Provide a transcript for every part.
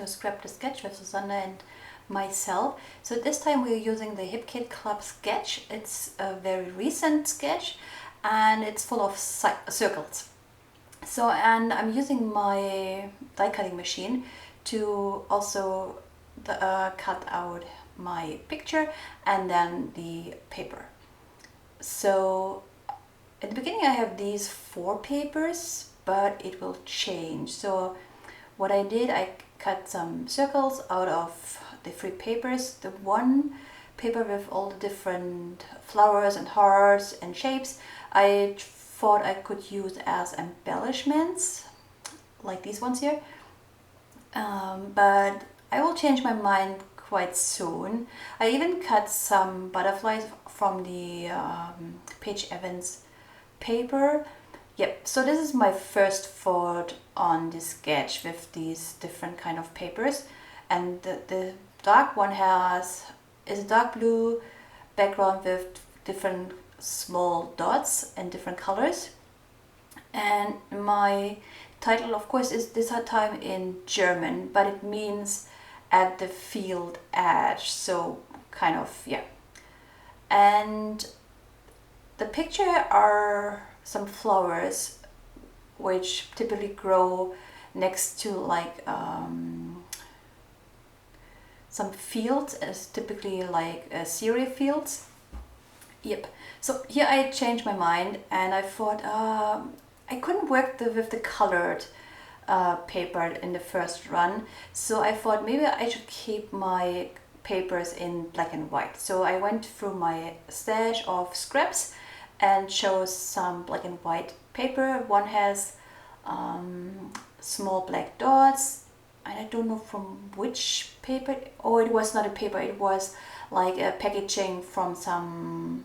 scrap the sketch with Susanne and myself. So this time we're using the Hip Kit Club sketch. It's a very recent sketch and it's full of circles. So, and I'm using my die cutting machine to also cut out my picture and then the paper. So at the beginning I have these 4 papers, but it will change. So what I did, I cut some circles out of the 3 papers. The one paper with all the different flowers and hearts and shapes, I thought I could use as embellishments, like these ones here. But I will change my mind quite soon. I even cut some butterflies from the Paige Evans paper. Yep, so this is my first thought on this sketch with these different kind of papers. And the dark one is a dark blue background with different small dots and different colors. And my title, of course, is this time in German, but it means at the field edge, so kind of, yeah. And the picture are some flowers which typically grow next to like some fields, as typically like cereal fields. Yep. So here I changed my mind and I thought I couldn't work with the colored paper in the first run, so I thought maybe I should keep my papers in black and white. So I went through my stash of scraps and chose some black and white paper. One has small black dots, and I don't know from which paper. Oh, it was not a paper, it was like a packaging from some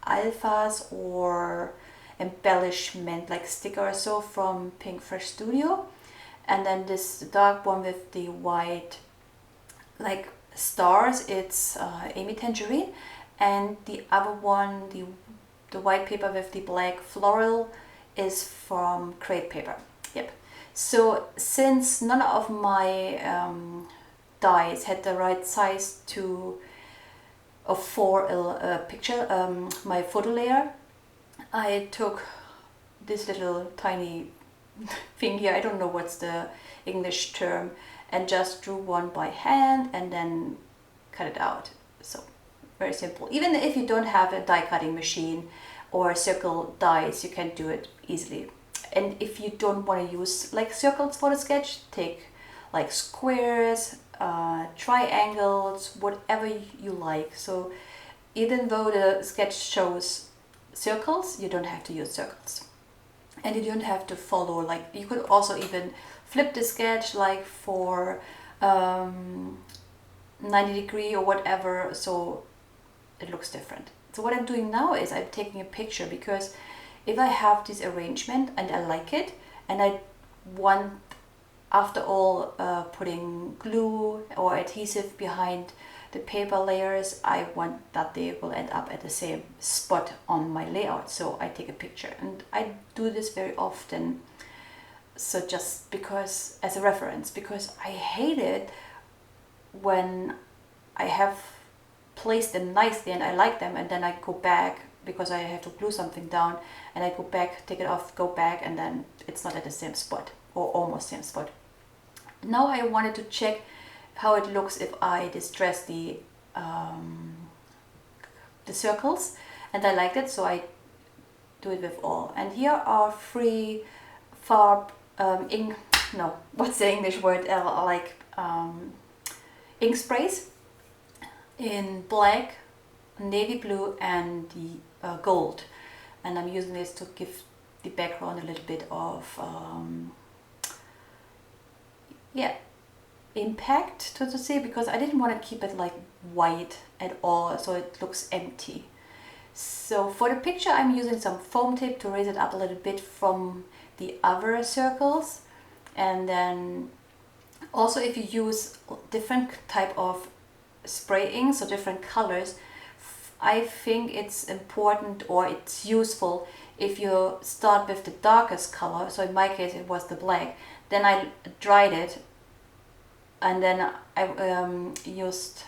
alphas or embellishment, like sticker or so, from Pink Fresh Studio. And then this dark one with the white like stars, it's Amy Tangerine. And the other one, the white paper with the black floral, is from crepe paper. Yep. So since none of my dies had the right size to for a picture, my photo layer, I took this little tiny thing here, I don't know what's the English term, and just drew one by hand and then cut it out. So very simple. Even if you don't have a die cutting machine or circle dies, you can do it easily. And if you don't want to use like circles for the sketch, take like squares, triangles, whatever you like. So even though the sketch shows circles, you don't have to use circles. And you don't have to follow, like you could also even flip the sketch like for 90-degree or whatever, so it looks different. So what I'm doing now is I'm taking a picture, because if I have this arrangement and I like it, and I want, after all, putting glue or adhesive behind the paper layers, I want that they will end up at the same spot on my layout. So I take a picture, and I do this very often. So just because, as a reference, because I hate it when I have placed them nicely and I like them, and then I go back because I have to glue something down, and I go back, take it off, go back, and then it's not at the same spot or almost same spot. Now I wanted to check how it looks if I distress the circles, and I liked it, so I do it with all. And here are 3 farb ink, no, what's the English word, ink sprays in black, navy blue, and the gold. And I'm using this to give the background a little bit of impact, so to say, because I didn't want to keep it like white at all, so it looks empty. So for the picture I'm using some foam tape to raise it up a little bit from the other circles. And then also, if you use different type of spray inks or different colors, I think it's important, or it's useful, if you start with the darkest color. So in my case it was the black, then I dried it and then I used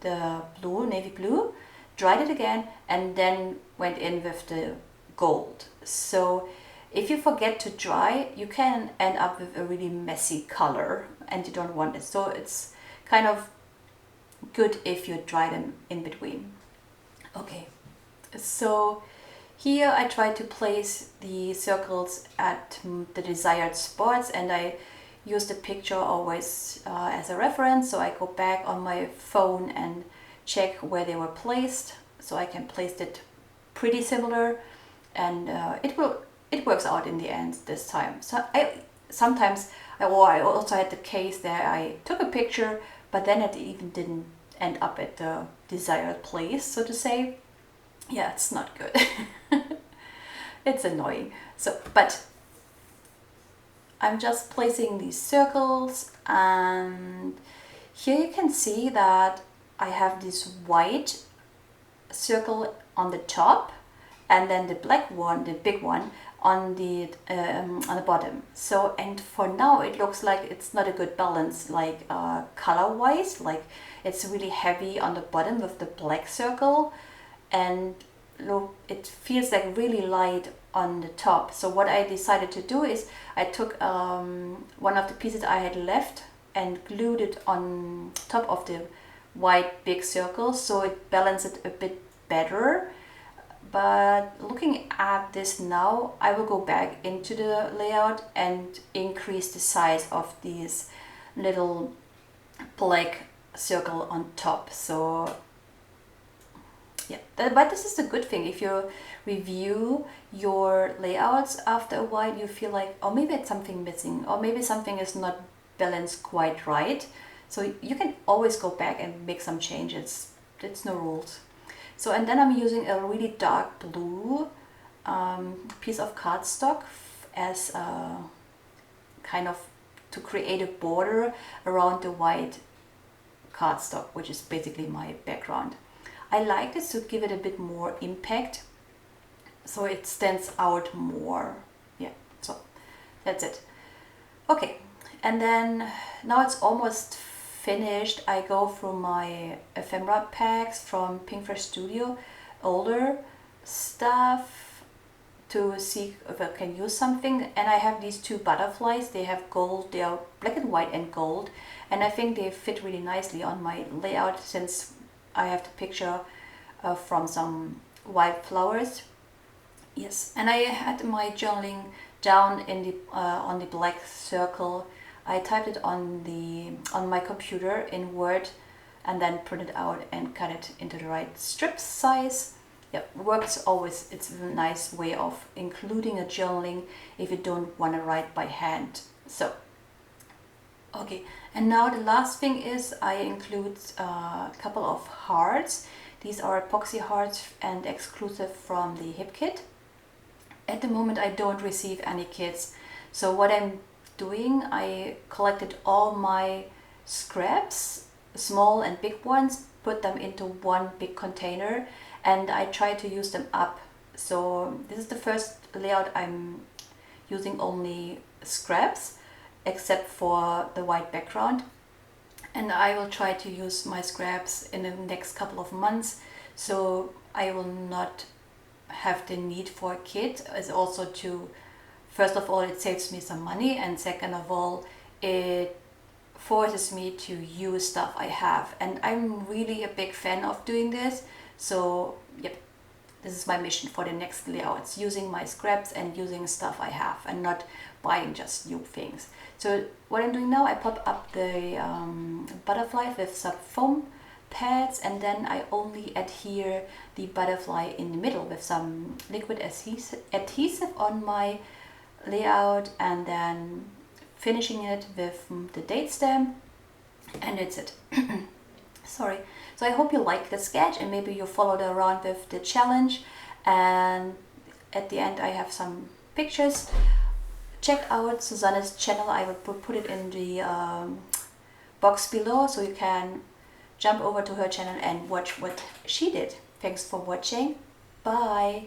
the blue, navy blue, dried it again, and then went in with the gold. So if you forget to dry, you can end up with a really messy color and you don't want it. So it's kind of good if you dry them in between. Okay, so here I try to place the circles at the desired spots, and I use the picture always as a reference, so I go back on my phone and check where they were placed, so I can place it pretty similar, and it works out in the end this time. So I also had the case that I took a picture, but then it even didn't end up at the desired place, so to say. Yeah, it's not good. It's annoying. So, but I'm just placing these circles, and here you can see that I have this white circle on the top, and then the black one, the big one, on the bottom. So, and for now it looks like it's not a good balance, like color wise, like it's really heavy on the bottom with the black circle, and look, it feels like really light on the top. So what I decided to do is I took one of the pieces I had left and glued it on top of the white big circle, so it balanced it a bit better. But looking at this now, I will go back into the layout and increase the size of these little black circle on top. So yeah, but this is a good thing. If you review your layouts after a while, you feel like, oh, maybe it's something missing, or maybe something is not balanced quite right. So you can always go back and make some changes. It's no rules. So, and then I'm using a really dark blue piece of cardstock as a kind of to create a border around the white cardstock, which is basically my background. I like this to give it a bit more impact, so it stands out more. Yeah, so that's it. Okay, and then now it's almost finished. I go through my ephemera packs from Pink Fresh Studio, older stuff, to see if I can use something. And I have these two butterflies. They have gold, they are black and white and gold, and I think they fit really nicely on my layout, since I have the picture from some wild flowers. Yes, and I had my journaling down in the on the black circle. I typed it on my computer in Word, and then print it out and cut it into the right strip size. Yep, works always. It's a nice way of including a journaling if you don't want to write by hand. So, okay, and now the last thing is I include a couple of hearts. These are epoxy hearts and exclusive from the Hip Kit. At the moment I don't receive any kits, so what I'm doing, I collected all my scraps, small and big ones, put them into one big container, and I try to use them up. So this is the first layout I'm using only scraps, except for the white background, and I will try to use my scraps in the next couple of months, so I will not have the need for a kit. Is also to, first of all, it saves me some money, and second of all, it forces me to use stuff I have, and I'm really a big fan of doing this. So yep, this is my mission for the next layouts, using my scraps and using stuff I have and not buying just new things. So what I'm doing now, I pop up the butterfly with some foam pads, and then I only adhere the butterfly in the middle with some liquid adhesive on my layout, and then finishing it with the date stamp, and that's it. Sorry. So I hope you like the sketch, and maybe you followed around with the challenge, and at the end I have some pictures. Check out Susanne's channel. I will put it in the box below, so you can jump over to her channel and watch what she did. Thanks for watching. Bye.